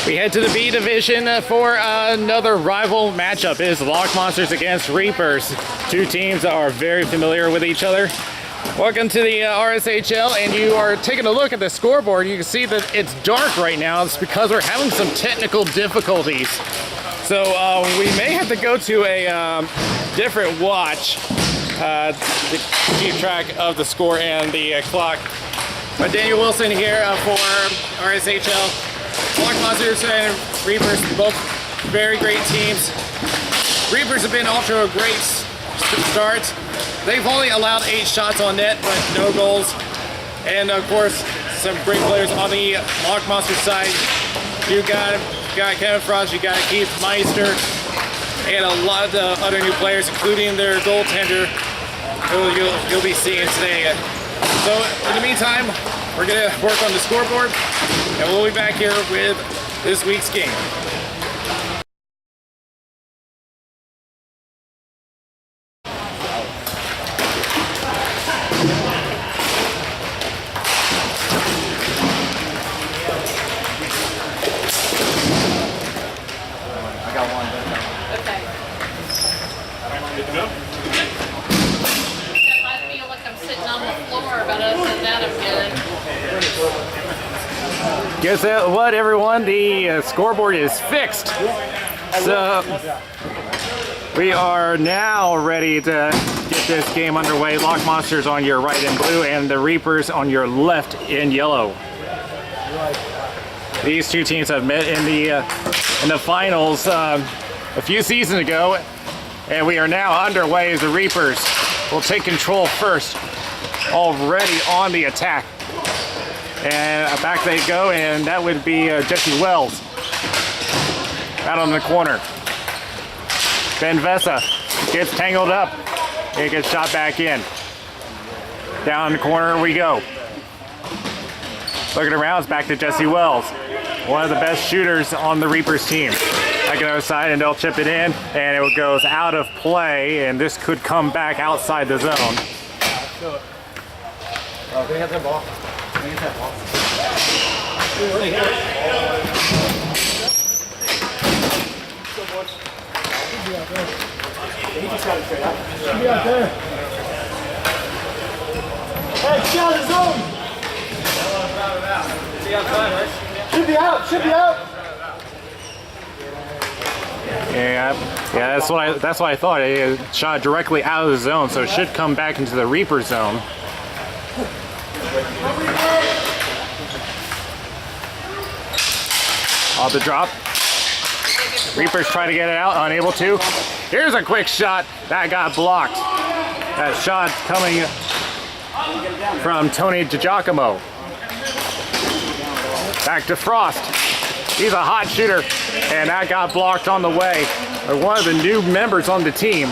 We head to the B division for another rival matchup. It is Lock Monsters against Reapers. Two teams that are very familiar with each other. Welcome to the RSHL, and you are taking a look at the scoreboard. You can see that it's dark right now. It's because we're having some technical difficulties. So we may have to go to a different watch to keep track of the score and the clock. But Daniel Wilson here for RSHL. Lock Monsters and Reapers, both very great teams. Reapers have been off to a great start. They've only allowed 8 shots on net, but no goals. And of course, some great players on the Lock Monsters side. You got Kevin Frost, you got Keith Meister, and a lot of the other new players, including their goaltender, who you'll be seeing today. So in the meantime, we're gonna work on the scoreboard, and we'll be back here with this week's game. I got one. Okay. Good to go? I feel like I'm sitting on the floor, but other than that, I'm good. Guess what, everyone? The scoreboard is fixed. So we are now ready to get this game underway. Lock Monsters on your right in blue, and the Reapers on your left in yellow. These two teams have met in the finals a few seasons ago, and we are now underway as the Reapers will take control first, already on the attack. And back they go, and that would be Jesse Wells out on the corner. Ben Vessa gets tangled up and gets shot back in. Down the corner we go. Looking around, it's back to Jesse Wells, one of the best shooters on the Reapers team. Back on the other side, and they'll chip it in, and it goes out of play, and this could come back outside the zone. Can you get that ball? Can you get that ball? He just got it straight up. Should be out there. Hey, get out of the zone! Is he outside, right? Should be out, should be out! Yeah, that's what I thought. It shot directly out of the zone, so it should come back into the Reaper zone. Off the drop. Reapers try to get it out, unable to. Here's a quick shot that got blocked. That shot coming from Tony DiGiacomo. Back to Frost. He's a hot shooter, and that got blocked on the way by one of the new members on the team.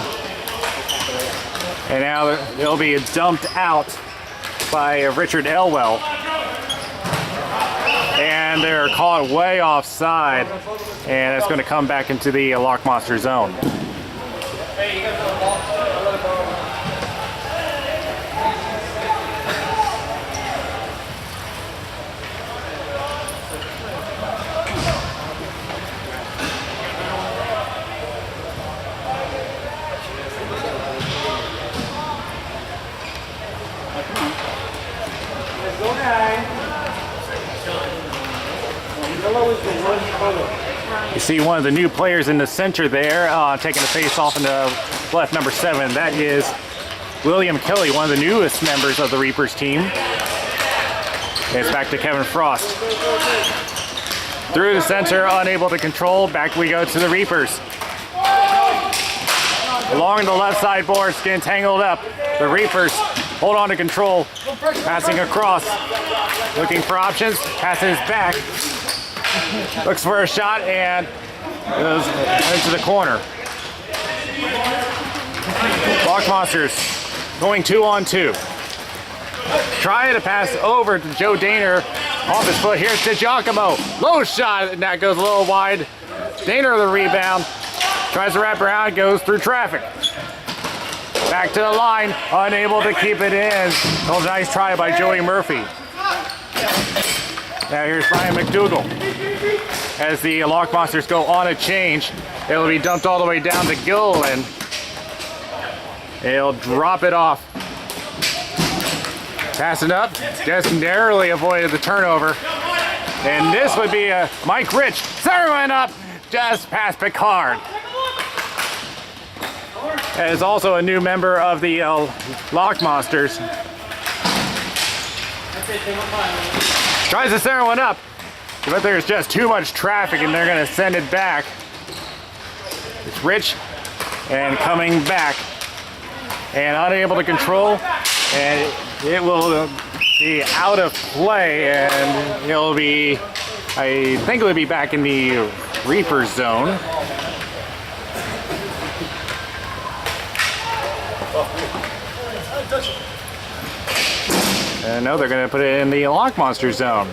And now it'll be dumped out by Richard Elwell. And they're caught way offside, and it's going to come back into the Lock Monster zone. Hey, you got the ball? You see one of the new players in the center there, taking the face off in the left, number 7. That is William Kelly, one of the newest members of the Reapers team. And it's back to Kevin Frost. Through the center, unable to control. Back we go to the Reapers. Along the left side boards, getting tangled up. The Reapers hold on to control. Passing across. Looking for options. Passes back. Looks for a shot and goes into the corner. Lock Monsters going 2-on-2. Try to pass over to Joe Daner off his foot. Here's DiGiacomo. Low shot, and that goes a little wide. Daner the rebound. Tries to wrap around, goes through traffic. Back to the line, unable to keep it in. Oh, nice try by Joey Murphy. Now here's Brian McDougall. as the Lock Monsters go on a change. It'll be dumped all the way down to Gilliland. He'll drop it off. Passing up, just narrowly avoided the turnover. And this would be a Mike Rich. Center went up, just past Picard. As also a new member of the Lock Monsters. Tries to center one up, but there's just too much traffic and they're going to send it back. It's Rich and coming back and unable to control, and it will be out of play, and it'll be, I think it would be back in the Reaper zone. And no, they're going to put it in the Lock Monster zone.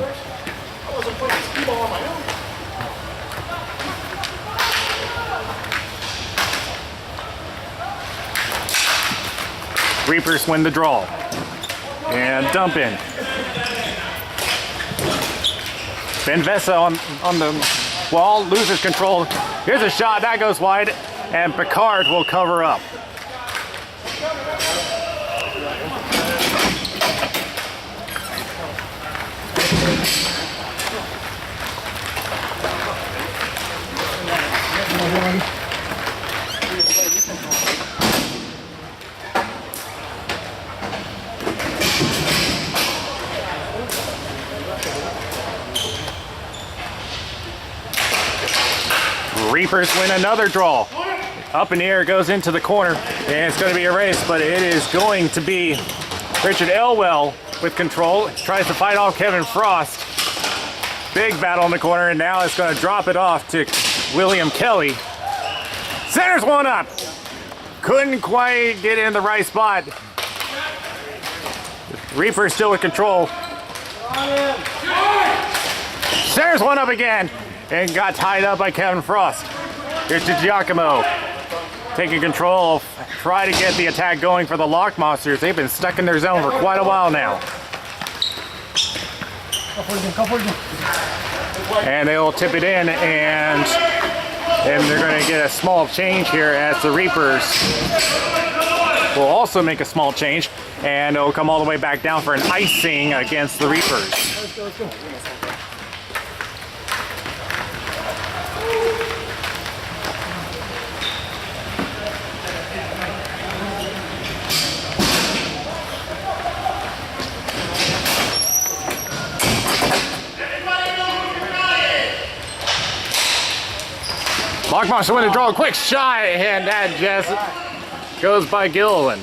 Reapers win the draw. And dump in. Ben Vessa on the wall, loses control. Here's a shot, that goes wide, and Picard will cover up. Reapers win another draw. Up in the air, goes into the corner, and it's going to be a race, but it is going to be Richard Elwell with control. Tries to fight off Kevin Frost. Big battle in the corner, and now it's going to drop it off to William Kelly. Centers one up. Couldn't quite get in the right spot. Reaper still with control. Centers one up again and got tied up by Kevin Frost. Here's to Giacomo. Taking control, try to get the attack going for the Lock Monsters. They've been stuck in their zone for quite a while now. And they'll tip it in, and they're going to get a small change here as the Reapers will also make a small change, and it'll come all the way back down for an icing against the Reapers. Let's go. Lock Monster win to draw a quick shot, and that just goes by Gilliland.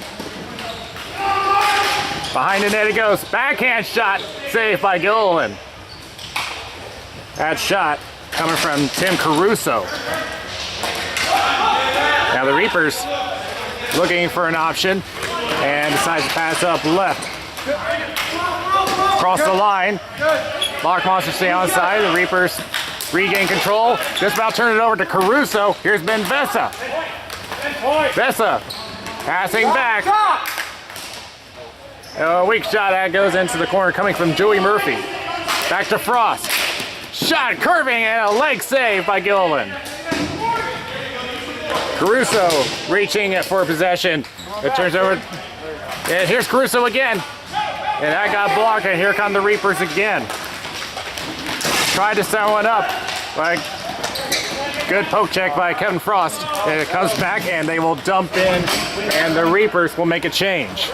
Behind the net it goes. Backhand shot, saved by Gilliland. That shot coming from Tim Caruso. Now the Reapers looking for an option and decides to pass up left. Across the line. Lock Monster stay onside. The Reapers regain control. Just about turn it over to Caruso. Here's Ben Vessa. Vessa passing back. A weak shot that goes into the corner coming from Joey Murphy. Back to Frost. Shot curving and a leg save by Gilliland. Caruso reaching for possession. It turns over. And here's Caruso again. And that got blocked, and here come the Reapers again. Tried to set one up. Like, good poke check by Kevin Frost. And it comes back, and they will dump in, and the Reapers will make a change.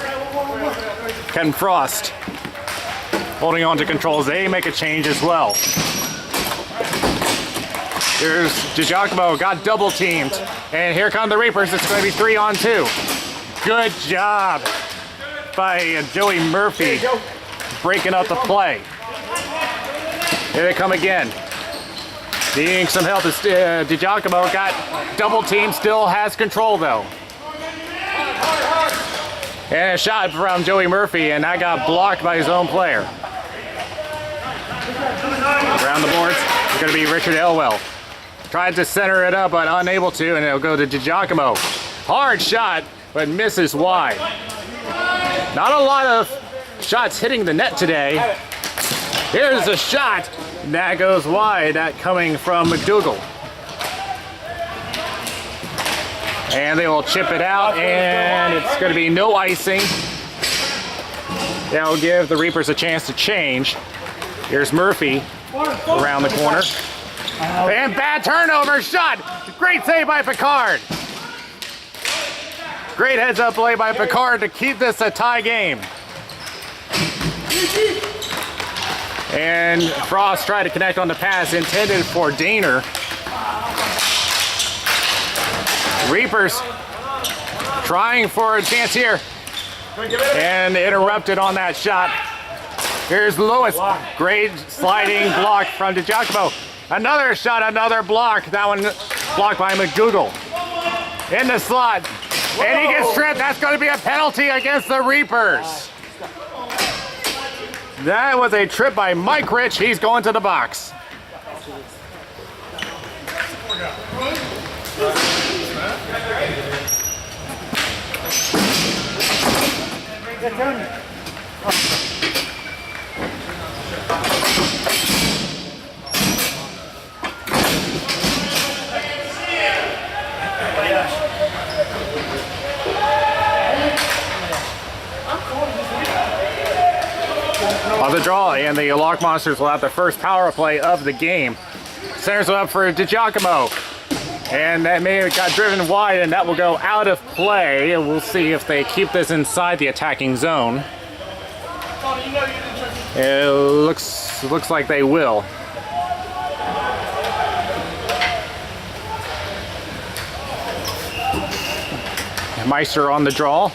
Kevin Frost holding on to controls. They make a change as well. Here's DiGiacomo, got double teamed. And here come the Reapers. It's going to be 3-on-2. Good job by Joey Murphy breaking up the play. Here they come again. Needing some help. DiGiacomo got double teamed, still has control though. And a shot from Joey Murphy, and that got blocked by his own player. Around the boards, it's going to be Richard Elwell. Tried to center it up, but unable to, and it'll go to DiGiacomo. Hard shot, but misses wide. Not a lot of shots hitting the net today. Here's a shot. That goes wide. That coming from McDougal. And they will chip it out, and it's going to be no icing. That will give the Reapers a chance to change. Here's Murphy around the corner. And bad turnover shot. Great save by Picard. Great heads up play by Picard to keep this a tie game. And Frost tried to connect on the pass intended for Daner. Reapers trying for a chance here. And interrupted on that shot. Here's Lewis. Great sliding block from DiGiacomo. Another shot, another block. That one blocked by McDougal. In the slot. And he gets stripped. That's going to be a penalty against the Reapers. That was a trip by Mike Rich. He's going to the box. On the draw, and the Lock Monsters will have the first power play of the game. Centers up for DiGiacomo. And that may have got driven wide, and that will go out of play. And we'll see if they keep this inside the attacking zone. It looks like they will. Meister on the draw.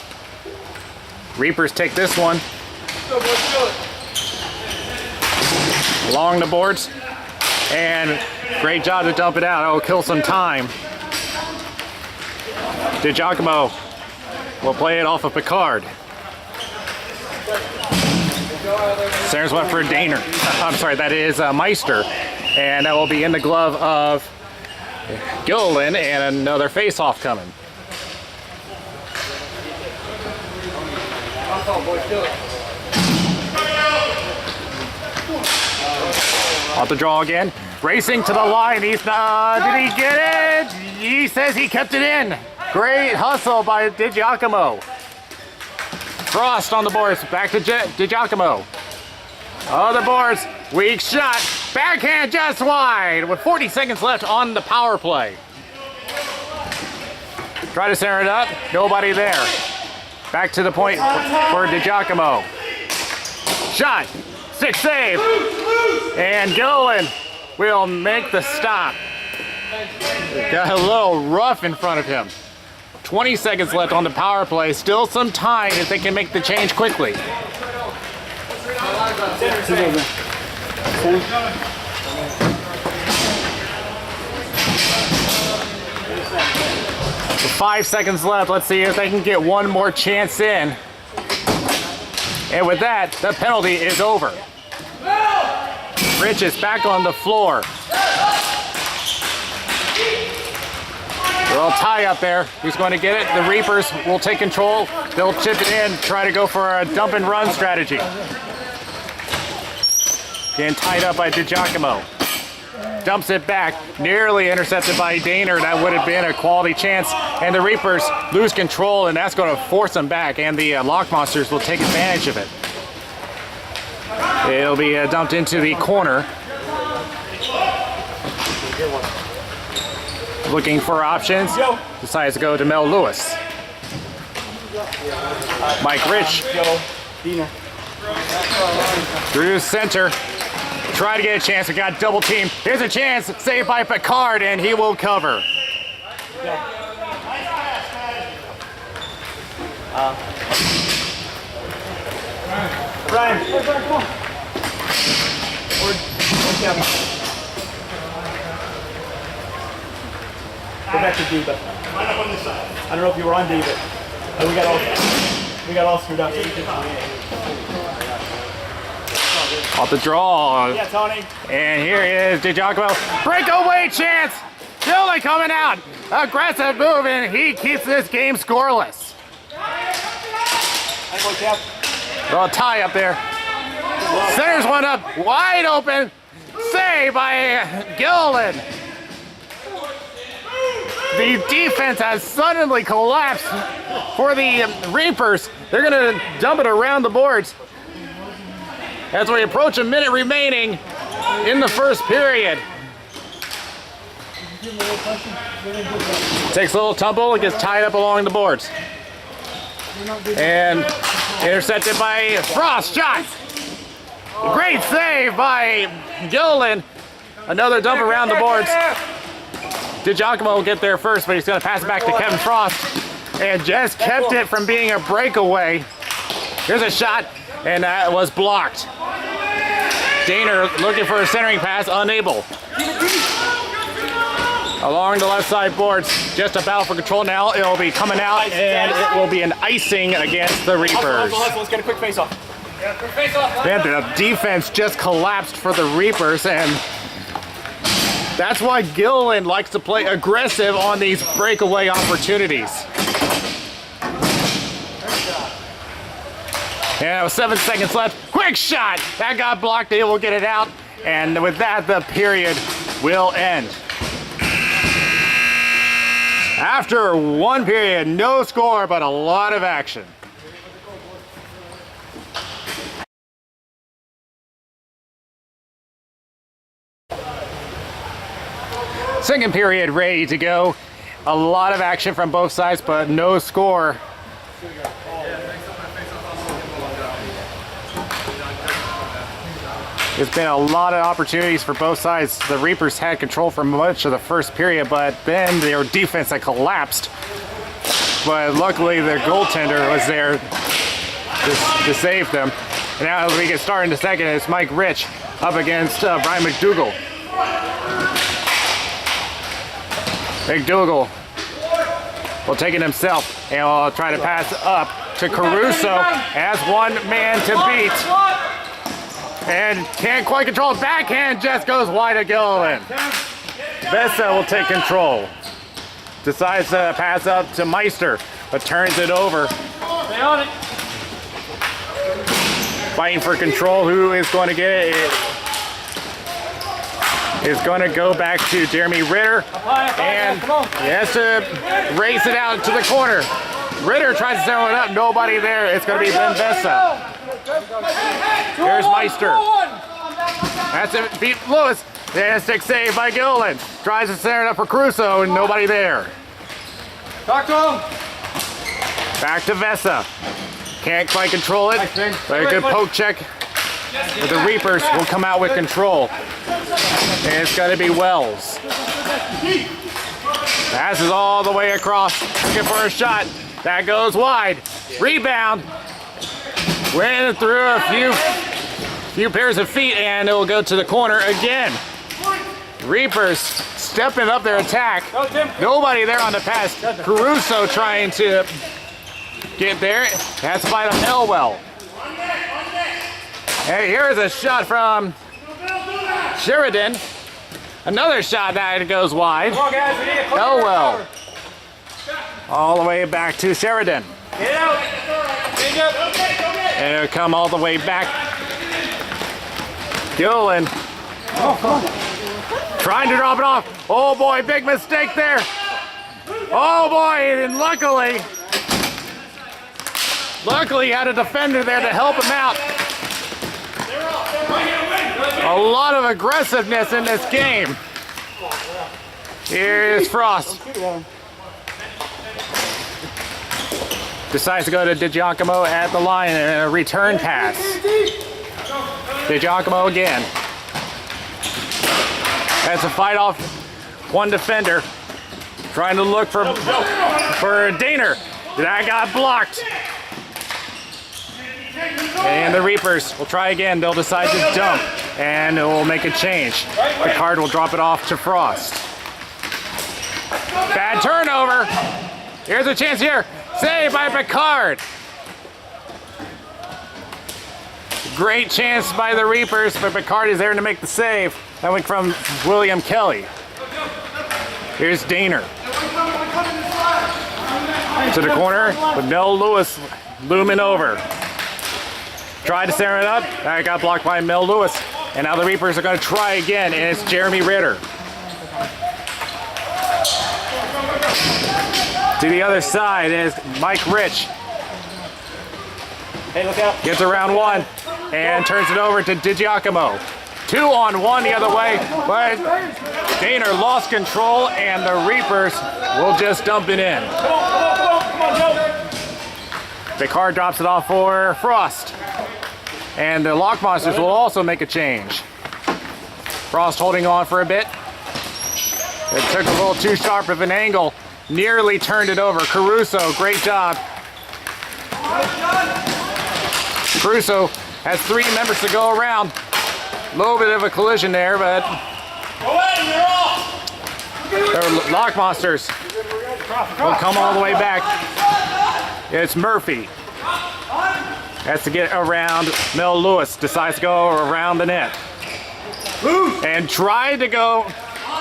Reapers take this one. Along the boards. And great job to dump it out. It'll kill some time. DiGiacomo will play it off of Picard. Centers one for Daner. I'm sorry, that is Meister. And that will be in the glove of Gilliland, and another face-off coming. Off the draw again. Racing to the line. He's not. Did he get it? He says he kept it in. Great hustle by DiGiacomo. Frost on the boards. Back to DiGiacomo. Other boards. Weak shot. Backhand just wide with 40 seconds left on the power play. Try to center it up. Nobody there. Back to the point for DiGiacomo. Shot. Six save. And Gilliland will make the stop. Got a little rough in front of him. 20 seconds left on the power play. Still some time if they can make the change quickly. With 5 seconds left, let's see if they can get one more chance in. And with that, the penalty is over. Rich is back on the floor. Little tie up there. Who's going to get it? The Reapers will take control. They'll chip it in, try to go for a dump and run strategy. Getting tied up by DiGiacomo. Dumps it back, nearly intercepted by Daner. That would have been a quality chance. And the Reapers lose control, and that's going to force them back. And the Lock Monsters will take advantage of it. It'll be dumped into the corner. Looking for options. Decides to go to Mel Lewis. Mike Rich. Through center. Try to get a chance. We got double team. Here's a chance. Saved by Picard, and he will cover. Brian, come on. Or Kevin. Go back to D, but I don't know if you were on D, but we got all screwed up. Off the draw. Yeah, Tony. And here is DiGiacomo. Breakaway chance. Still coming out. Aggressive move, and he keeps this game scoreless. Little tie up there. Centers one up, wide open. Save by Gilliland. The defense has suddenly collapsed for the Reapers. They're going to dump it around the boards as we approach a minute remaining in the first period. Takes a little tumble, it gets tied up along the boards. And intercepted by Frost. Shot. Great save by Gilliland. Another dump around the boards. DiGiacomo will get there first, but he's going to pass it back to Kevin Frost. And just kept it from being a breakaway. Here's a shot, and that was blocked. Daner looking for a centering pass, unable. Along the left side boards, just a battle for control now. It'll be coming out, and it will be an icing against the Reapers. Let's get a quick face-off. Man, the defense just collapsed for the Reapers, and that's why Gilliland likes to play aggressive on these breakaway opportunities. Yeah, with 7 seconds left. Quick shot! That got blocked. They will get it out. And with that, the period will end. After one period, no score, but a lot of action. Second period ready to go. A lot of action from both sides, but no score. There's been a lot of opportunities for both sides. The Reapers had control for much of the first period, but then their defense had collapsed. But luckily their goaltender was there to save them. And now as we get started in the second, it's Mike Rich up against Brian McDougall. McDougall will take it himself and will try to pass up to Caruso as one man to beat. And can't quite control it. Backhand just goes wide of Gilliland. Vesa will take control. Decides to pass up to Meister, but turns it over. Stay on it. Fighting for control. Who is going to get it? It is going to go back to Jeremy Ritter. And he has to race it out to the corner. Ritter tries to settle it up. Nobody there. It's going to be Ben Vesa. Here's Meister. That's it. Beat Lewis. And a stick save by Gilliland. Tries to center it up for Crusoe and nobody there. Talk to him. Back to Vesa. Can't quite control it. But a good poke check. But the Reapers will come out with control. And it's got to be Wells. Passes all the way across. Looking for a shot. That goes wide. Rebound. Went through a few pairs of feet, and it will go to the corner again. Reapers stepping up their attack. Nobody there on the pass. Caruso trying to get there. That's by the Elwell. Hey, here's a shot from Sheridan. Another shot that goes wide. Elwell. All the way back to Sheridan. Get out. And it'll come all the way back. Gilliland. Trying to drop it off. Oh boy, big mistake there. Oh boy, and luckily he had a defender there to help him out. A lot of aggressiveness in this game. Here's Frost. Decides to go to DiGiacomo at the line and a return pass. DiGiacomo again. That's a fight off one defender. Trying to look for Daner. That got blocked. And the Reapers will try again. They'll decide to dump and it will make a change. The card will drop it off to Frost. Bad turnover. Here's a chance here. Save by Picard. Great chance by the Reapers, but Picard is there to make the save. Coming from William Kelly. Here's Daner. To the corner with Nell Lewis looming over. Tried to center it up. That got blocked by Mel Lewis. And now the Reapers are going to try again, and it's Jeremy Ritter. To the other side is Mike Rich. Hey, look out. Gets around one and turns it over to DiGiacomo. 2-on-1 the other way, but Daner lost control and the Reapers will just dump it in. Come on, Joe. Picard drops it off for Frost. And the Lock Monsters will also make a change. Frost holding on for a bit. It took a little too sharp of an angle. Nearly turned it over. Caruso, great job. Caruso has 3 members to go around. A little bit of a collision there, but the Lock Monsters will come all the way back. It's Murphy. Has to get around Mel Lewis. Decides to go around the net. And tried to go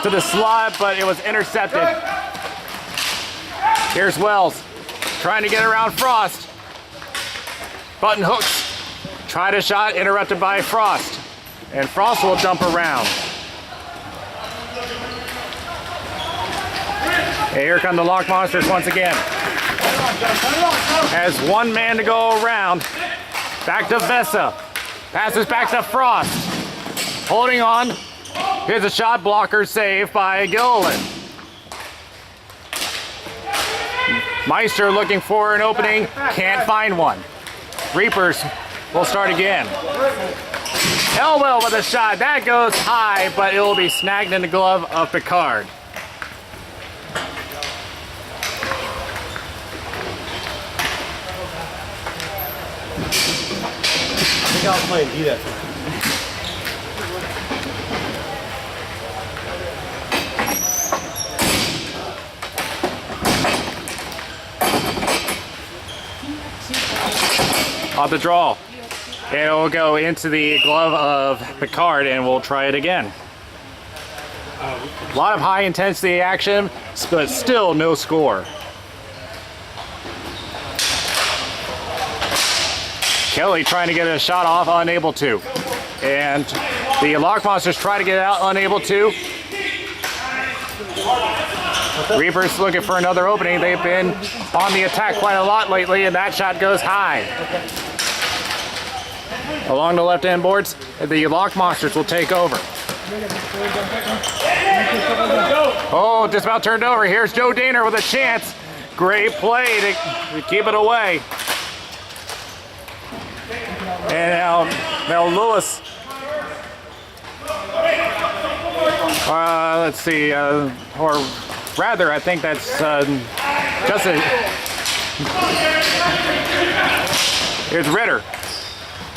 to the slot, but it was intercepted. Here's Wells. Trying to get around Frost. Button hooks. Tried a shot, interrupted by Frost. And Frost will jump around. And here come the Lock Monsters once again. Has 1 man to go around. Back to Vessa. Passes back to Frost. Holding on. Here's a shot blocker save by Gilliland. Meister looking for an opening. Can't find one. Reapers will start again. Elwell with a shot. That goes high, but it will be snagged in the glove of Picard. I think I'll play and do that. Off the draw. It will go into the glove of Picard and we'll try it again. A lot of high intensity action, but still no score. Kelly trying to get a shot off, unable to. And the Lock Monsters try to get out, unable to. Reapers looking for another opening. They've been on the attack quite a lot lately, and that shot goes high. Along the left end boards, the Lock Monsters will take over. Oh, just about turned over. Here's Joe Daner with a chance. Great play to keep it away. And now Mel Lewis. Let's see, or rather, I think that's Justin. Here's Ritter.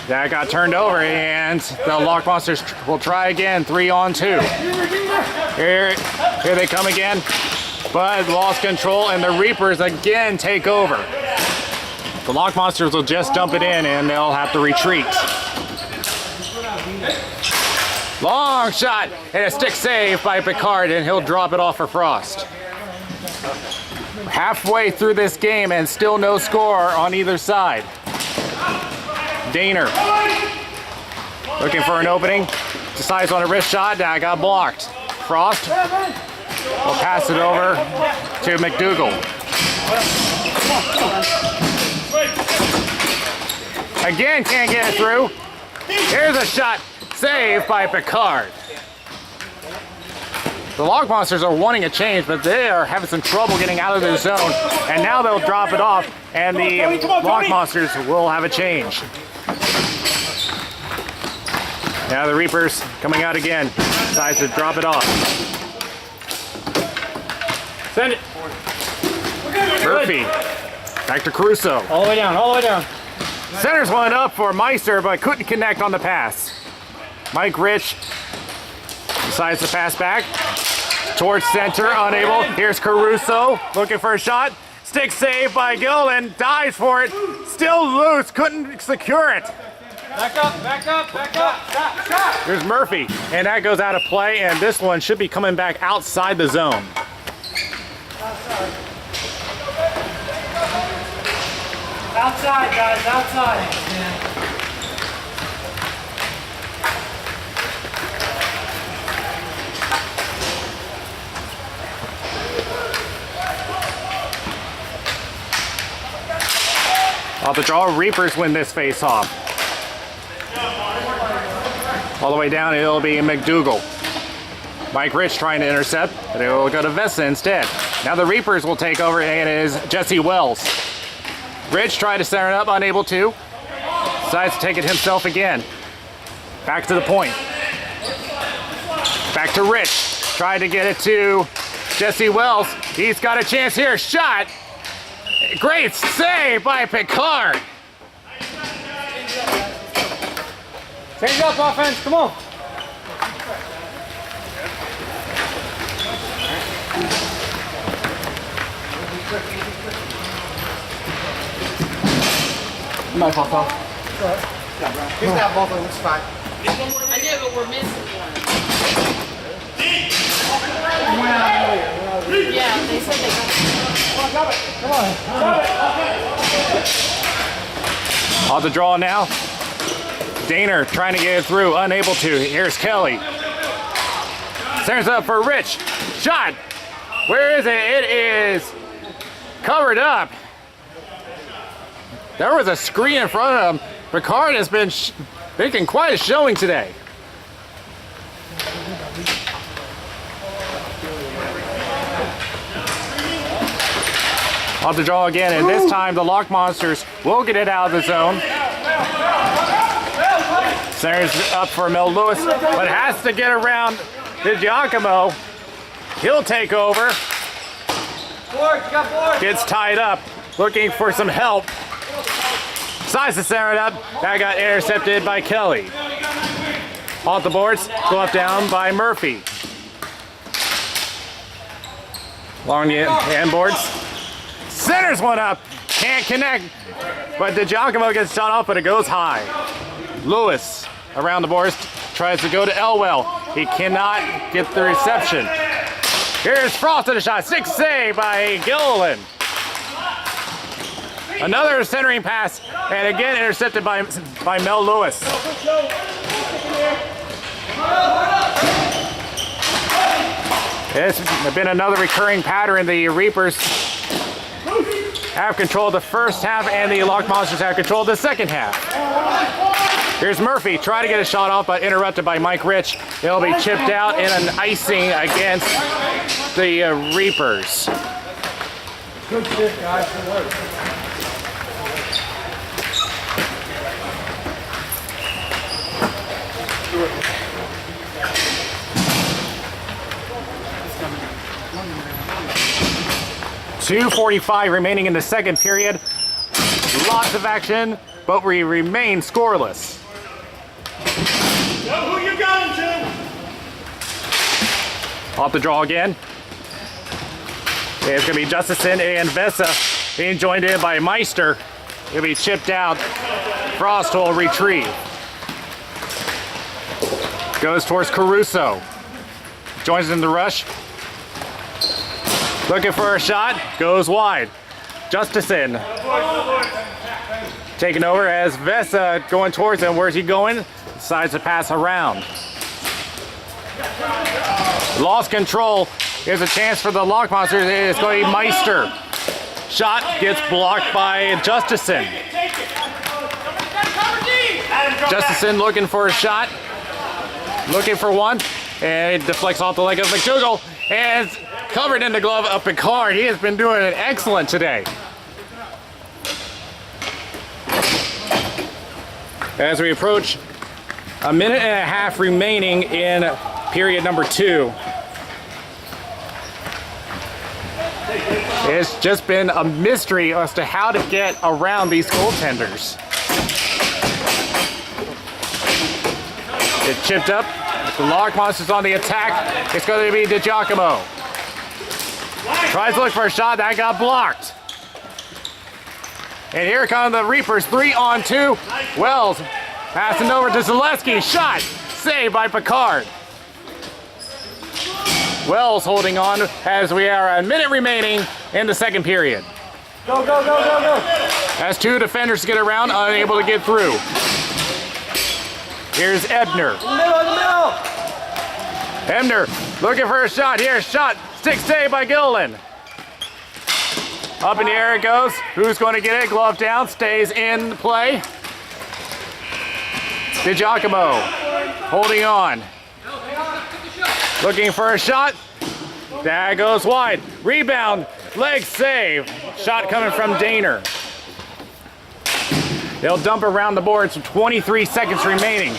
That got turned over, and the Lock Monsters will try again. 3-on-2. Here they come again, but lost control, and the Reapers again take over. The Lock Monsters will just dump it in, and they'll have to retreat. Long shot, and a stick save by Picard, and he'll drop it off for Frost. Halfway through this game, and still no score on either side. Daner looking for an opening, decides on a wrist shot, that got blocked. Frost will pass it over to McDougal. Again, can't get it through. Here's a shot, saved by Picard. The Lock Monsters are wanting a change, but they are having some trouble getting out of their zone, and now they'll drop it off, and the Lock Monsters will have a change. Now the Reapers coming out again, decides to drop it off. Send it. Murphy, back to Caruso. All the way down, all the way down. Centers one up for Meister, but couldn't connect on the pass. Mike Rich decides to pass back towards center, unable. Here's Caruso looking for a shot. Stick save by Gilliland, dives for it. Still loose, couldn't secure it. Back up, back up, back up. Stop, stop. Here's Murphy, and that goes out of play, and this one should be coming back outside the zone. Outside, guys, outside. Off the draw, Reapers win this face-off. All the way down, it'll be McDougal. Mike Rich trying to intercept, but it will go to Vessa instead. Now the Reapers will take over, and it is Jesse Wells. Rich tried to center it up, unable to. Decides to take it himself again. Back to the point. Back to Rich. Tried to get it to Jesse Wells. He's got a chance here. Shot. Great save by Picard. Change up offense, come on. My fault, Tom. He's got both of them, it's fine. I do, but we're missing one. Yeah, they said they got it. Come on. On the draw now. Daner trying to get it through, unable to. Here's Kelly. Centers up for Rich. Shot. Where is it? It is covered up. There was a screen in front of him. Picard has been making quite a showing today. Off the draw again, and this time the Lock Monsters will get it out of the zone. Centers up for Mel Lewis, but has to get around to Giacomo. He'll take over. Gets tied up, looking for some help. Decides to center it up. That got intercepted by Kelly. Off the boards, go up down by Murphy. Long hand boards. Centers one up. Can't connect. But DiGiacomo gets shot off, but it goes high. Lewis around the boards tries to go to Elwell. He cannot get the reception. Here's Frost at a shot. 6 save by Gilliland. Another centering pass, and again intercepted by Mel Lewis. It's been another recurring pattern. The Reapers have controlled the first half, and the Lock Monsters have controlled the second half. Here's Murphy, trying to get a shot off, but interrupted by Mike Rich. It'll be chipped out in an icing against the Reapers. Good shit, guys. Good work. .245 remaining in the second period. Lots of action, but we remain scoreless. Who you going to? Off the draw again. It's going to be Justison and Vessa being joined in by Meister. It'll be chipped out. Frost will retrieve. Goes towards Caruso. Joins in the rush. Looking for a shot. Goes wide. Justison taking over as Vessa going towards him. Where's he going? Decides to pass around. Lost control. Here's a chance for the Lock Monsters. It's going to be Meister. Shot gets blocked by Justison. Justison looking for a shot. Looking for one. And it deflects off the leg of McDougal. And it's covered in the glove of Picard. He has been doing it excellent today. As we approach a minute and a half remaining in period number 2. It's just been a mystery as to how to get around these goaltenders. It's chipped up. The Lock Monsters on the attack. It's going to be DiGiacomo. Tries to look for a shot. That got blocked. And here come the Reapers. 3-on-2. Wells passing over to Zaleski. Shot. Saved by Picard. Wells holding on as we are a minute remaining in the second period. Go, go, go, go, go. As two defenders get around, unable to get through. Here's Ebner. In the middle, in the middle. Ebner looking for a shot. Here's shot. 6 save by Gilliland. Up in the air it goes. Who's going to get it? Glove down, stays in play. DiGiacomo holding on. Looking for a shot. That goes wide. Rebound, leg save. Shot coming from Daner. They'll dump around the boards with 23 seconds remaining.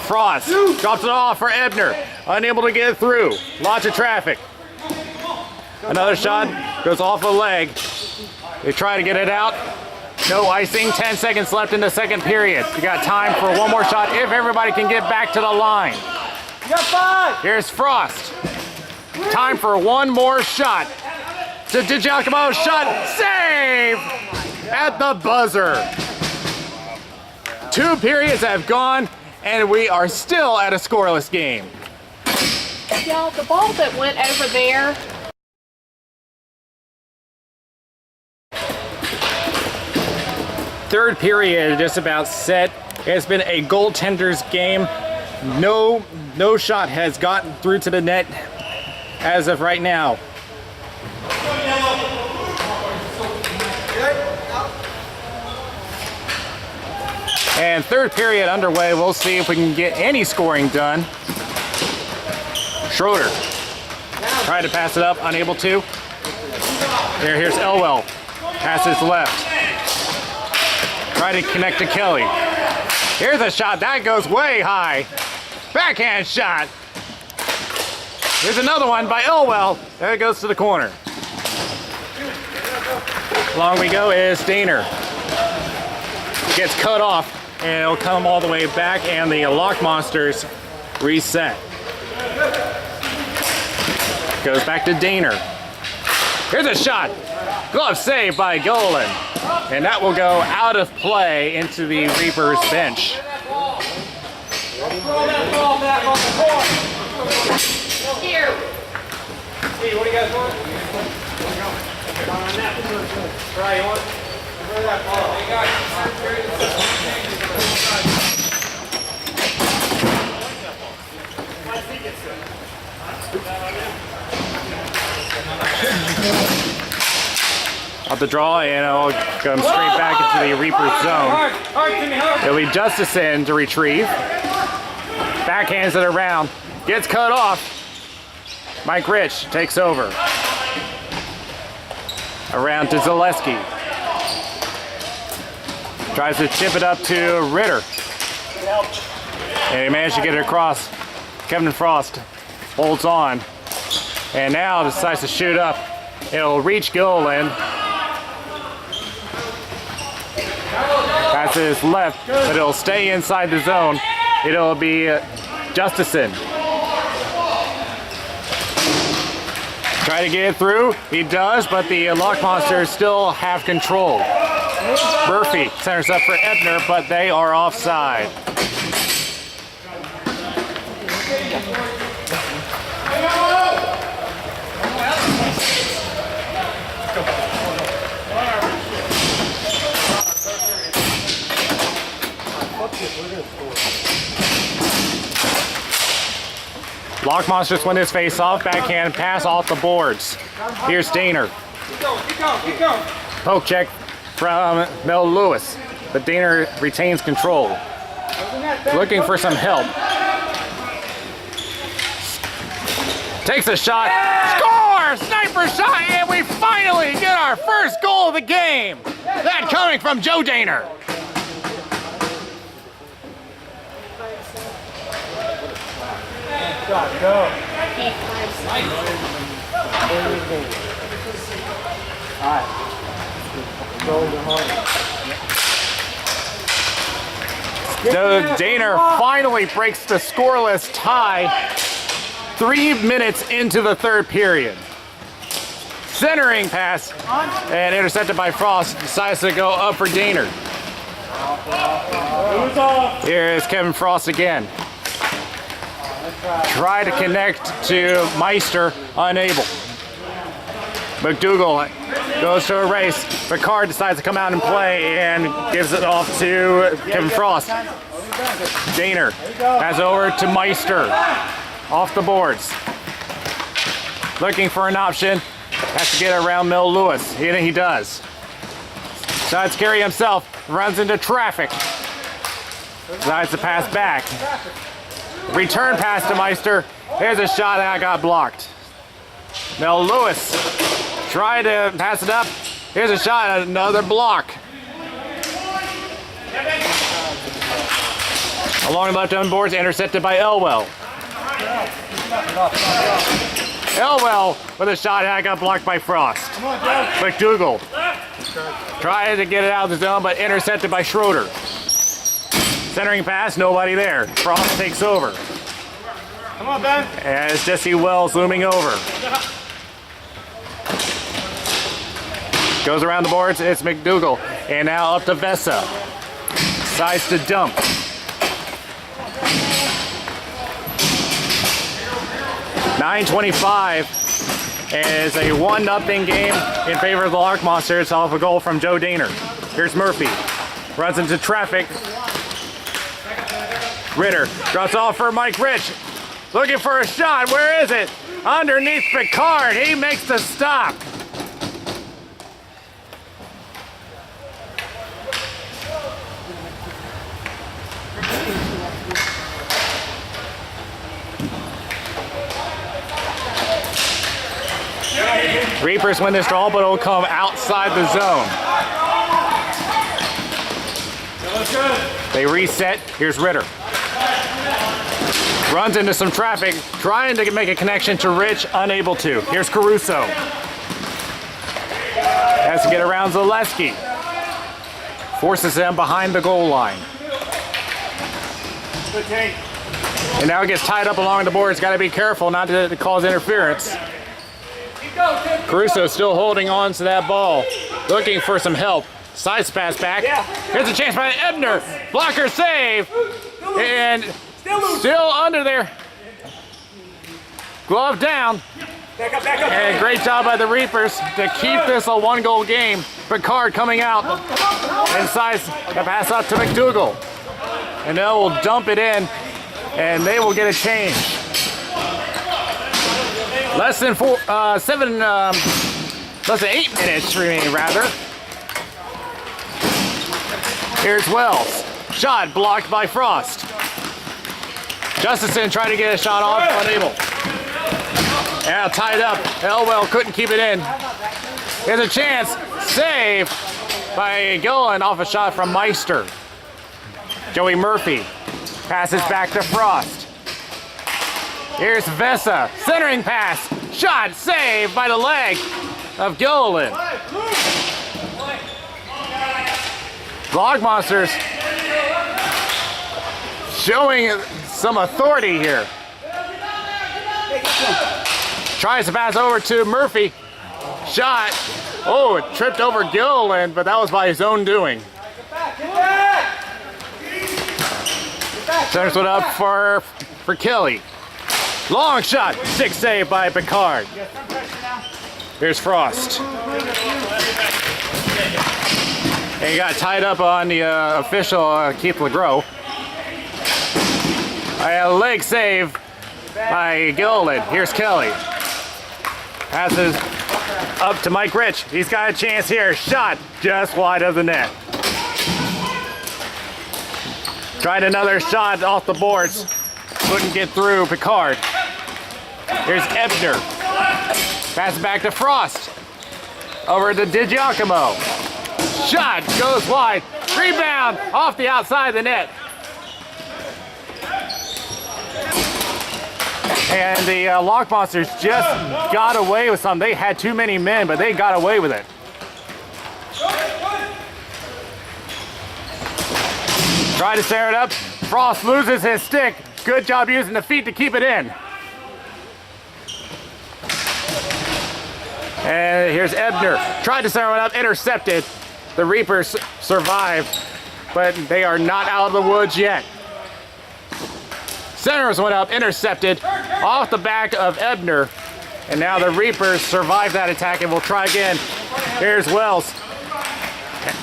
Frost drops it off for Ebner. Unable to get it through. Lots of traffic. Another shot goes off a leg. They try to get it out. No icing. 10 seconds left in the second period. We got time for one more shot if everybody can get back to the line. You got 5. Here's Frost. Time for one more shot. To DiGiacomo, shot, save at the buzzer. 2 periods have gone, and we are still at a scoreless game. Y'all, the ball that went over there. Third period just about set. It's been a goaltender's game. No shot has gotten through to the net as of right now. And third period underway. We'll see if we can get any scoring done. Schroeder tried to pass it up, unable to. Here's Elwell. Passes left. Try to connect to Kelly. Here's a shot that goes way high. Backhand shot. Here's another one by Elwell. There it goes to the corner. Along we go is Daner. Gets cut off and it'll come all the way back and the Lock Monsters reset. Goes back to Daner. Here's a shot. Glove save by Golan. And that will go out of play into the Reapers bench. Here. Hey, what do you guys want? Right, you want? Where that ball? Hey Up the draw, and it'll come straight back into the Reaper zone. It'll be Justison to retrieve. Backhands it around. Gets cut off. Mike Rich takes over. Around to Zaleski. Tries to chip it up to Ritter. And he managed to get it across. Kevin Frost holds on. And now decides to shoot up. It'll reach Golan. Passes left, but it'll stay inside the zone. It'll be Justison. Try to get it through. He does, but the Lock Monsters still have control. Murphy centers up for Ebner, but they are offside. Lock Monsters win this face-off. Backhand pass off the boards. Here's Daner. Poke check from Mel Lewis. But Daner retains control. Looking for some help. Takes a shot. Score! Sniper shot, and we finally get our first goal of the game. That coming from Joe Daner. Go. So Daner finally breaks the scoreless tie 3 minutes into the third period. Centering pass and intercepted by Frost. Decides to go up for Daner. Here is Kevin Frost again. Try to connect to Meister, unable. McDougal goes to a race. Picard decides to come out and play and gives it off to Kevin Frost. Daner has over to Meister. Off the boards. Looking for an option. Has to get around Mel Lewis. He does. Decides to carry himself. Runs into traffic. Decides to pass back. Return pass to Meister. Here's a shot that got blocked. Mel Lewis tried to pass it up. Here's a shot, another block. Along the left-hand boards, intercepted by Elwell. Elwell with a shot that got blocked by Frost. McDougal tried to get it out of the zone, but intercepted by Schroeder. Centering pass, nobody there. Frost takes over. Come on, Ben. As Jesse Wells looming over. Goes around the boards, it's McDougal. And now up to Vesa. Decides to dump. .925 is a 1-0 game in favor of the Lark Monsters off a goal from Joe Daner. Here's Murphy. Runs into traffic. Ritter drops off for Mike Rich. Looking for a shot. Where is it? Underneath Picard. He makes the stop. Reapers win this draw, but it'll come outside the zone. They reset. Here's Ritter. Runs into some traffic, trying to make a connection to Rich, unable to. Here's Caruso. Has to get around Zaleski. Forces him behind the goal line. And now it gets tied up along the boards. Got to be careful not to cause interference. Caruso still holding on to that ball, looking for some help. Sides pass back. Here's a chance by Ebner. Blocker save. And still under there. Glove down. And great job by the Reapers to keep this a 1-goal game. Picard coming out. Inside the pass out to McDougal. And they will dump it in. And they will get a change. Less than 8 minutes remaining, rather. Here's Wells. Shot blocked by Frost. Justison tried to get a shot off, unable. Now tied up. Elwell couldn't keep it in. Here's a chance. Save by Gillen off a shot from Meister. Joey Murphy passes back to Frost. Here's Vesa, centering pass, shot, saved by the leg of Gilliland. Log Monsters showing some authority here. Tries to pass over to Murphy, shot, oh, it tripped over Gilliland, but that was by his own doing. Centers it up for Kelly. Long shot, stick save by Picard. Here's Frost. And he got tied up on the official Keith LeGros. A leg save by Gilliland. Here's Kelly. Passes up to Mike Rich. He's got a chance here. Shot just wide of the net. Tried another shot off the boards. Couldn't get through Picard. Here's Ebner. Pass back to Frost. Over to DiGiacomo. Shot goes wide. Rebound off the outside of the net. And the Lock Monsters just got away with something. They had too many men, but they got away with it. Try to stare it up. Frost loses his stick. Good job using the feet to keep it in. And here's Ebner. Tried to stare it up, intercepted. The Reapers survive, but they are not out of the woods yet. Centers went up, intercepted off the back of Ebner. And now the Reapers survive that attack and will try again. Here's Wells.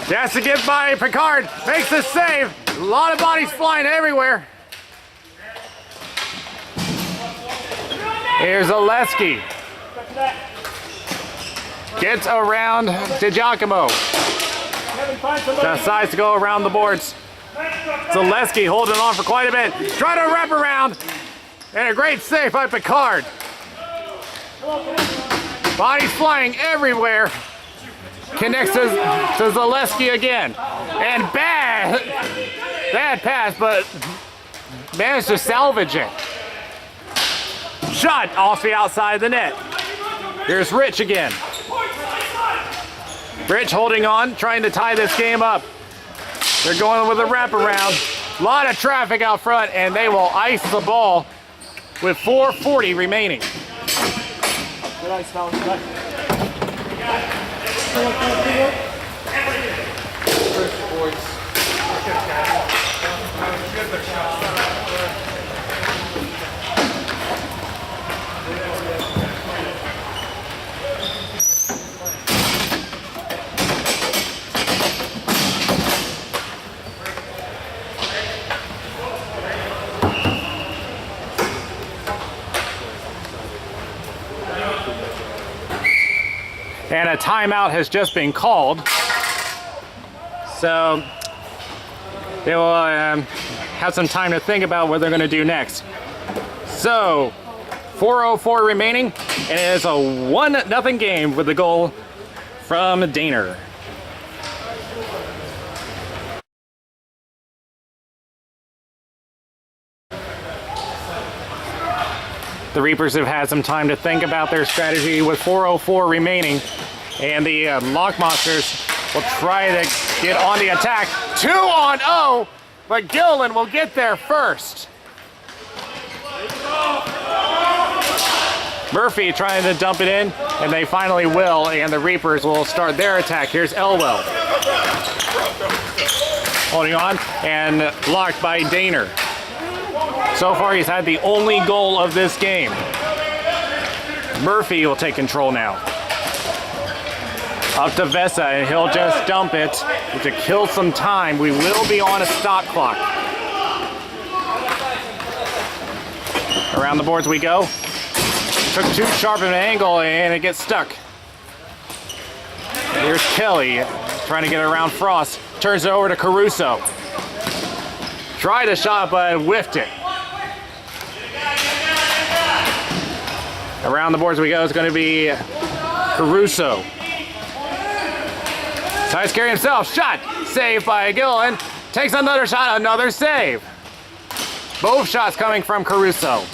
Has to get by Picard. Makes the save. A lot of bodies flying everywhere. Here's Oleski. gets around DiGiacomo. Decides to go around the boards. Zaleski holding on for quite a bit. Trying to wrap around. And a great save by Picard. Bodies flying everywhere. Connects to Zaleski again. And bad pass, but managed to salvage it. Shot off the outside of the net. Here's Rich again. Rich holding on, trying to tie this game up. They're going with a wraparound. A lot of traffic out front, and they will ice the ball with 4:40 remaining. Good ice, fellas. And a timeout has just been called. So they will have some time to think about what they're going to do next. So 4:04 remaining, and it is a 1-0 game with the goal from Daner. The Reapers have had some time to think about their strategy with 4:04 remaining, and the Lock Monsters will try to get on the attack. 2-on-0, but Gilliland will get there first. Murphy trying to dump it in, and they finally will, and the Reapers will start their attack. Here's Elwell. Holding on, and blocked by Daner. So far, he's had the only goal of this game. Murphy will take control now. Up to Vesa, and he'll just dump it to kill some time. We will be on a stop clock. Around the boards we go. Took too sharp of an angle, and it gets stuck. Here's Kelly trying to get around Frost. Turns it over to Caruso. Tried a shot, but whiffed it. Around the boards we go. It's going to be Caruso. Tries to carry himself. Shot. Saved by Gilliland. Takes another shot. Another save. Both shots coming from Caruso.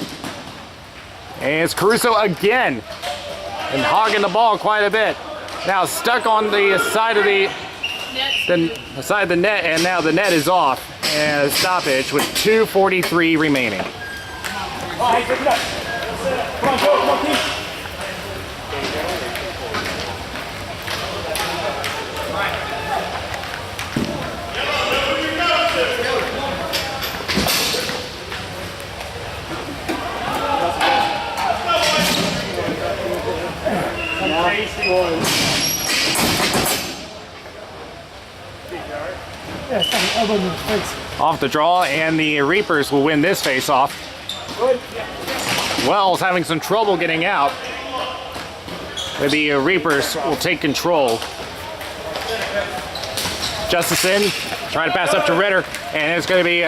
And it's Caruso again. And hogging the ball quite a bit. Now stuck on the side of the side of the net, and now the net is off. And a stoppage with 2:43 remaining. All right, pick it up. Come on, come on, team. Off the draw, and the Reapers will win this face-off. Wells having some trouble getting out. The Reapers will take control. Justison trying to pass up to Ritter, and it's going to be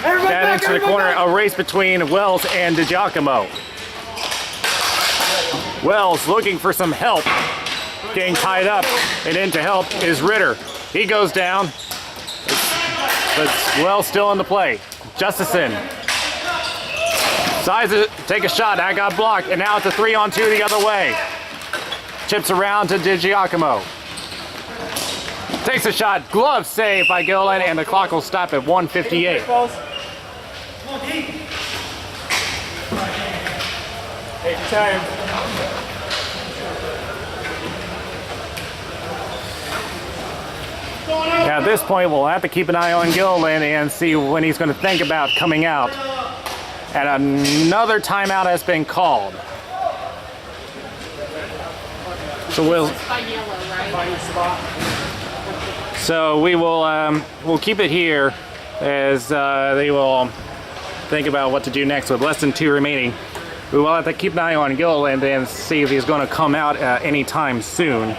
down into the corner, a race between Wells and DiGiacomo. Wells looking for some help, getting tied up, and in to help is Ritter. He goes down, but Wells still in the play. Justison decides to take a shot. That got blocked, and now it's a 3-on-2 the other way. Chips around to DiGiacomo. Takes a shot. Glove save by Gilliland, and the clock will stop at 1:58. Take your time. Now at this point, we'll have to keep an eye on Gilliland and see when he's going to think about coming out. And another timeout has been called. So we will we'll keep it here as they will think about what to do next with less than 2 remaining. We will have to keep an eye on Gilliland and see if he's going to come out anytime soon.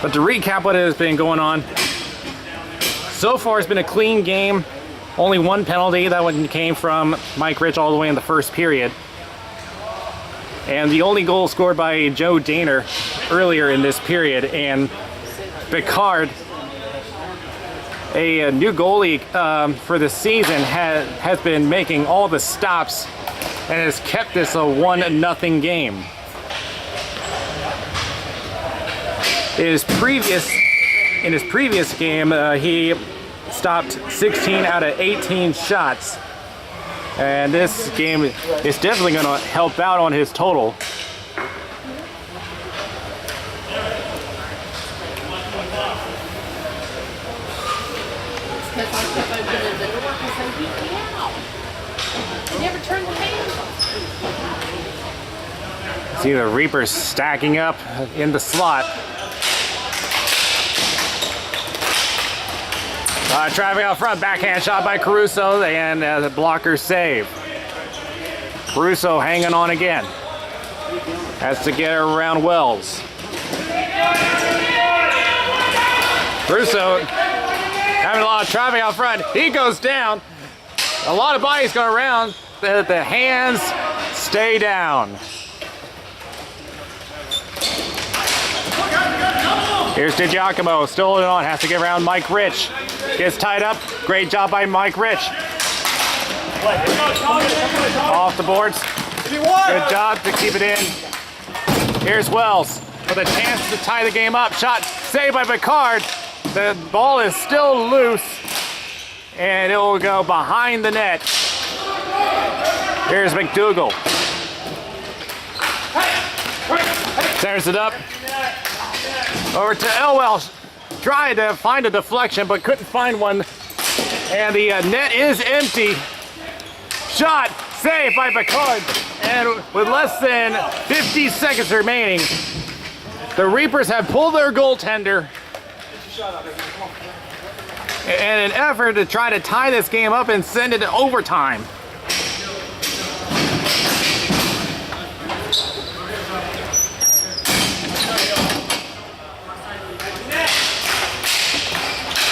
But to recap what has been going on, so far it's been a clean game. Only one penalty. That one came from Mike Rich all the way in the first period. And the only goal scored by Joe Daner earlier in this period. And Picard, a new goalie for the season, has been making all the stops and has kept this a 1-0 game. In his previous game, he stopped 16 out of 18 shots. And this game is definitely going to help out on his total. See the Reapers stacking up in the slot. Traffic out front, backhand shot by Caruso, and the blocker save. Caruso hanging on again. Has to get around Wells. Caruso having a lot of traffic out front. He goes down. A lot of bodies go around. The hands stay down. Here's DiGiacomo, still holding on, has to get around Mike Rich. Gets tied up, great job by Mike Rich. Off the boards, good job to keep it in. Here's Wells with a chance to tie the game up. Shot saved by Picard. The ball is still loose and it will go behind the net. Here's McDougal. Tears it up. Over to Elwell, tried to find a deflection but couldn't find one, and the net is empty. Shot saved by Picard, and with less than 50 seconds remaining, the Reapers have pulled their goaltender in an effort to try to tie this game up and send it to overtime.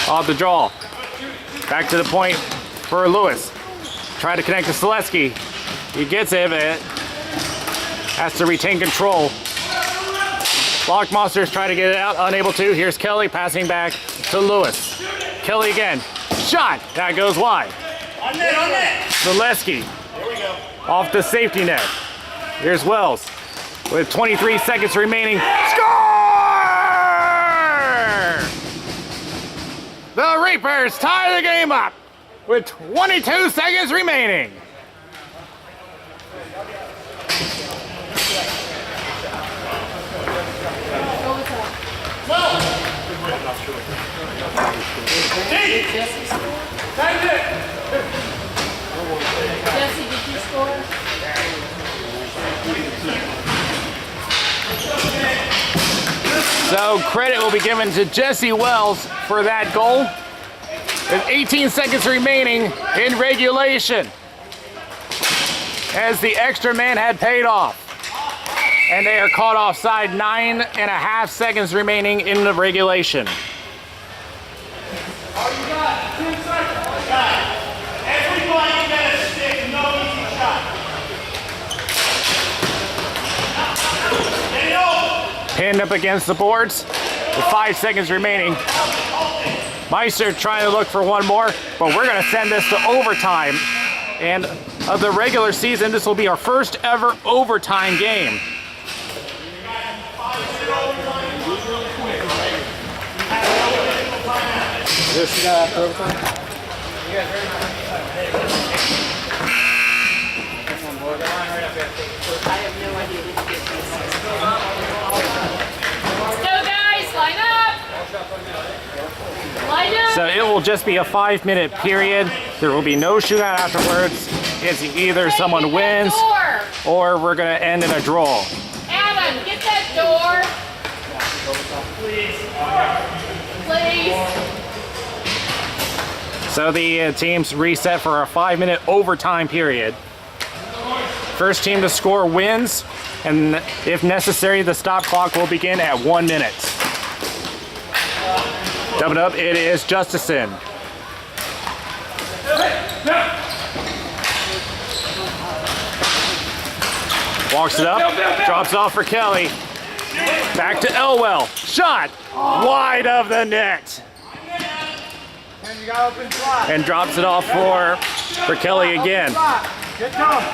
Off the draw. Back to the point for Lewis. Try to connect to Selesky. He gets it, but has to retain control. Lockmonsters try to get it out, unable to. Here's Kelly passing back to Lewis. Kelly again. Shot. That goes wide. On net. Selesky. There we go. Off the safety net. Here's Wells with 23 seconds remaining. Score! The Reapers tie the game up with 22 seconds remaining. Jesse, did you score? So credit will be given to Jesse Wells for that goal. With 18 seconds remaining in regulation, as the extra man had paid off. And they are caught offside, 9.5 seconds remaining in the regulation. Everybody get a stick, no easy shot. Pinned up against the boards with 5 seconds remaining. Meister trying to look for one more, but we're going to send this to overtime. And of the regular season, this will be our first ever overtime game. This guy after overtime? Let's go, guys. Line up. Line up. So it will just be a 5-minute period. There will be no shootout afterwards. It's either someone wins or we're going to end in a draw. Adam, get that door. Please. So the teams reset for a 5-minute overtime period. First team to score wins, and if necessary, the stop clock will begin at 1 minute. Dubbing up, it is Justison. Walks it up, drops off for Kelly. Back to Elwell. Shot wide of the net. And drops it off for Kelly again.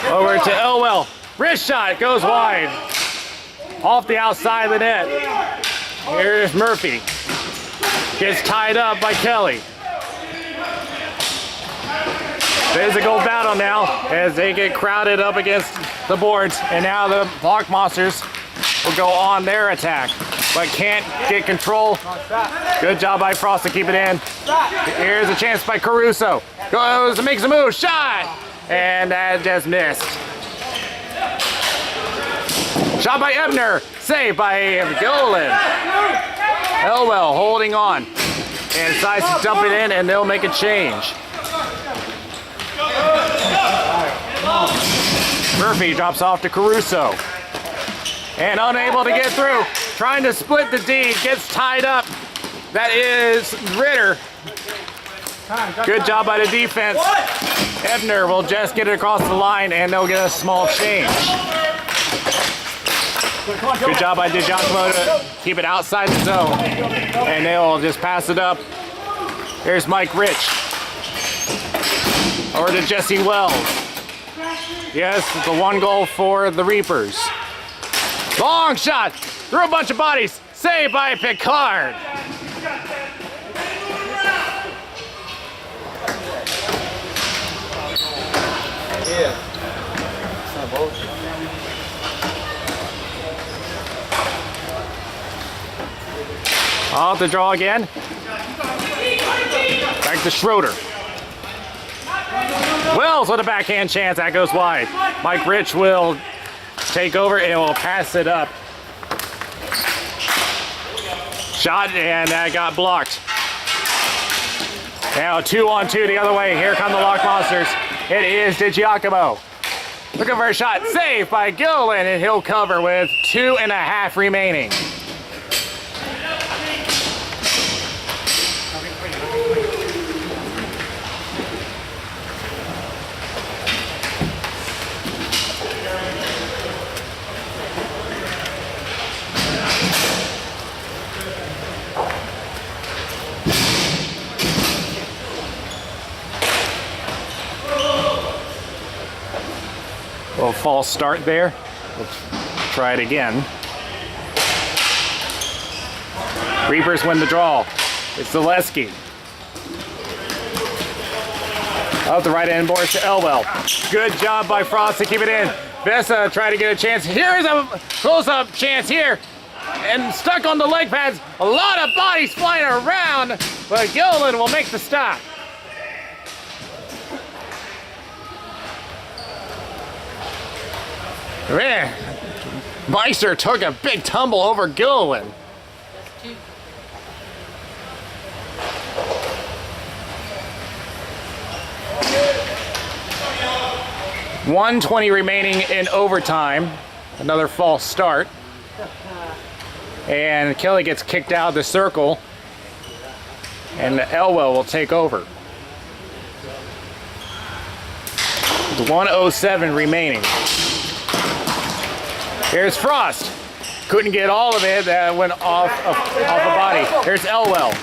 Over to Elwell. Wrist shot goes wide. Off the outside of the net. Here's Murphy. Gets tied up by Kelly. Physical battle now as they get crowded up against the boards. And now the Lock Monsters will go on their attack, but can't get control. Good job by Frost to keep it in. Here's a chance by Caruso. Goes and makes a move. Shot! And that just missed. Shot by Ebner. Saved by Golan. Elwell holding on. And decides to dump it in, and they'll make a change. Murphy drops off to Caruso. And unable to get through. Trying to split the D. Gets tied up. That is Ritter. Good job by the defense. Ebner will just get it across the line, and they'll get a small change. Good job by DiGiacomo to keep it outside the zone. And they'll just pass it up. Here's Mike Rich. Over to Jesse Wells. Yes, it's a 1 goal for the Reapers. Long shot through a bunch of bodies. Saved by Picard. Off the draw again. Back to Schroeder. Wells with a backhand chance. That goes wide. Mike Rich will take over and will pass it up. Shot, and that got blocked. Now 2-on-2 the other way. Here come the Lock Monsters. It is DiGiacomo. Looking for a shot. Saved by Gillen, and he'll cover with 2.5 remaining. Little false start there. We'll try it again. Reapers win the draw. It's Zaleski. Up the right end boards to Elwell. Good job by Frost to keep it in. Vessa trying to get a chance. Here's a close-up chance here. And stuck on the leg pads. A lot of bodies flying around, but Gillen will make the stop. Man, Meister took a big tumble over Gillen. 1:20 remaining in overtime. Another false start. And Kelly gets kicked out of the circle. And Elwell will take over. 1:07 remaining. Here's Frost. Couldn't get all of it. That went off a body. Here's Elwell.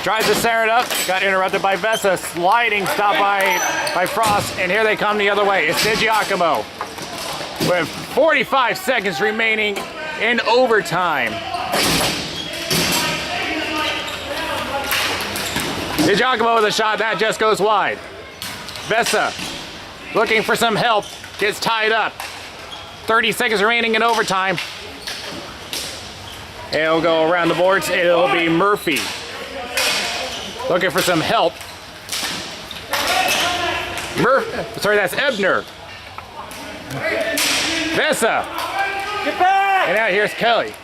Tries to center it up. Got interrupted by Vessa. Sliding stop by Frost. And here they come the other way. It's DiGiacomo. With 45 seconds remaining in overtime. DiGiacomo with a shot. That just goes wide. Vessa looking for some help. Gets tied up. 30 seconds remaining in overtime. It'll go around the boards. It'll be Murphy. Looking for some help. Sorry, that's Ebner. Vessa. Get back! And now here's Kelly.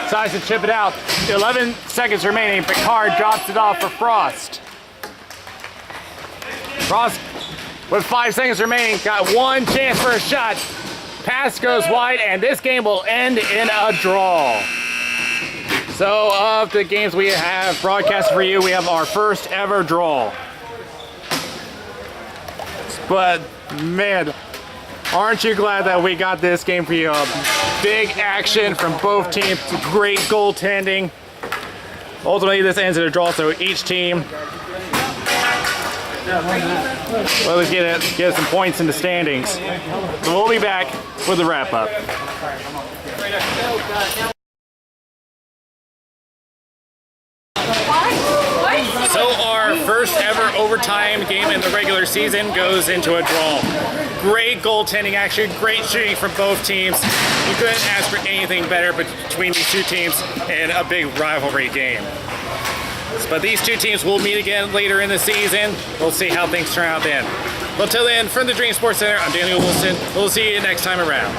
Decides to chip it out. 11 seconds remaining. Picard drops it off for Frost. Frost with 5 seconds remaining. Got one chance for a shot. Pass goes wide, and this game will end in a draw. So of the games we have broadcast for you, we have our first ever draw. But man, aren't you glad that we got this game for you? Big action from both teams, great goaltending. Ultimately, this ends in a draw, so each team will get some points in the standings. So we'll be back with the wrap up. So our first ever overtime game in the regular season goes into a draw. Great goaltending action, great shooting from both teams. You couldn't ask for anything better between these two teams in a big rivalry game. But these two teams will meet again later in the season. We'll see how things turn out then. But until then, from the Dream Sports Center, I'm Daniel Wilson. We'll see you next time around.